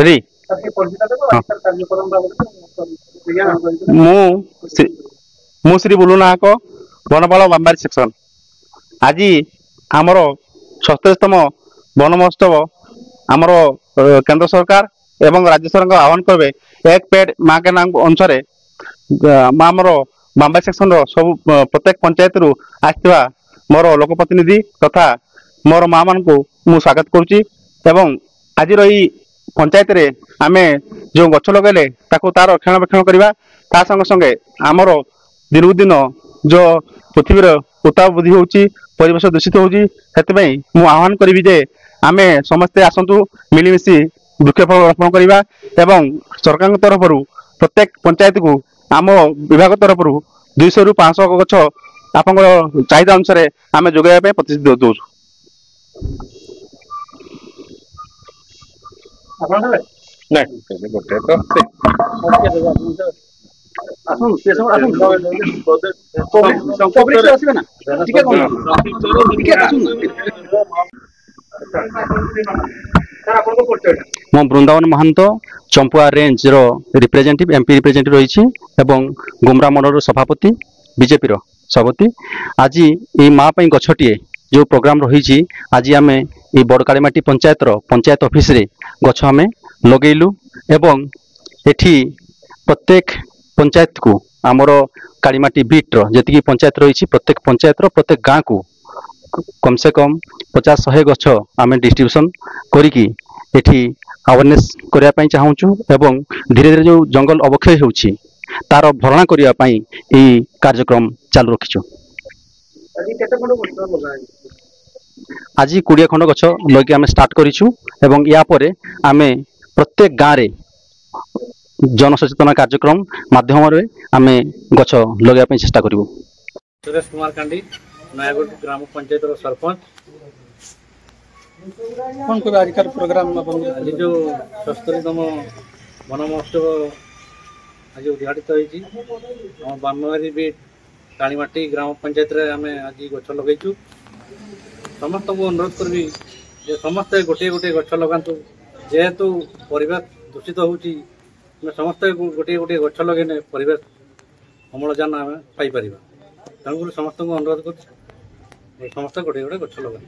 री मु श्री बुलु नाहक बनपाल बांबारी सेक्शन आज आमर 47तम वन महोत्सव आमर केंद्र सरकार एवं राज्य सरकार आह्वान करेंगे एक पेड़ माँ के नाम अनुसार आमर बांबारी सेक्शन सब प्रत्येक पंचायत रु आसवा मोर लोकप्रतिनिधि तथा मोर माँ मान को मु स्वागत करुच्ची एवं आज पंचायत रे आमे जो गछ लगेले ताको तार रक्षणाबेक्षण करवा ता संगे संगे आमर दिन दिन जो पृथ्वी उताप वृद्धि होची परिवेश दूषित होची सेतबई मु आह्वान करी जे आमे समस्ते आसंतु मिलीमिशी वृक्षरोपण करवा एवं सरकार तरफ प्रत्येक पंचायत को आम विभाग तरफ 200 रु 500 गछ आप चाहिदा अनुसार आम जोगाइबा प्रतिश्रुति दौर मो वृंदावन महंत चंपुआ रेंज रो रिप्रेजेंटेटिव एमपी रिप्रेजेंटेटिव रही एवं गुमरा मंडल सभापति बीजेपी रो सभापति आज ये माँ गछटीए जो प्रोग्राम रही आज आम ये बड़कालीमाटी पंचायत रो पंचायत ऑफिस रे गछ आम लगेलु एवं एठी प्रत्येक पंचायत को आमर कालीमाटी बीट रो जी पंचायत रही प्रत्येक पंचायत रो प्रत्येक गाँ को कम से कम 50-100 गछ आम डिस्ट्रीब्यूशन करिकी एठी अवेयरनेस करने चाहूँ एवं धीरे धीरे जो जंगल अवक्षय होउछि तार भरणा करने ये कार्यक्रम चालू रखीचु। आज 20 खंड गछ लगे आम स्टार्ट करिछु एवं या परे आमे प्रत्येक गाँव रे जनसचेतना कार्यक्रम माध्यम रे आमे गछ लगे चेष्टा करिवु। सुरेश कुमार कांडी नयागढ़ ग्राम पंचायत सरपंच कौन को आजकल प्रोग्राम आज जो 70तम वन महोत्सव आज उद्घाटित होती बामबारी बीट कालीमाटी ग्राम पंचायत रे आम आज गछ लगेचु समस्त को अनुरोध करी जे समस्ते गोटे गोटे गछ लगातु जेहेतु परिवेश दूषित होउची समस्ते गोटे गोटे गछ लगे परिवेश अम्लजान आम पाई परिबा तेणुक समस्त को अनुरोध कर समस्त गोटे गोटे गछ लगा।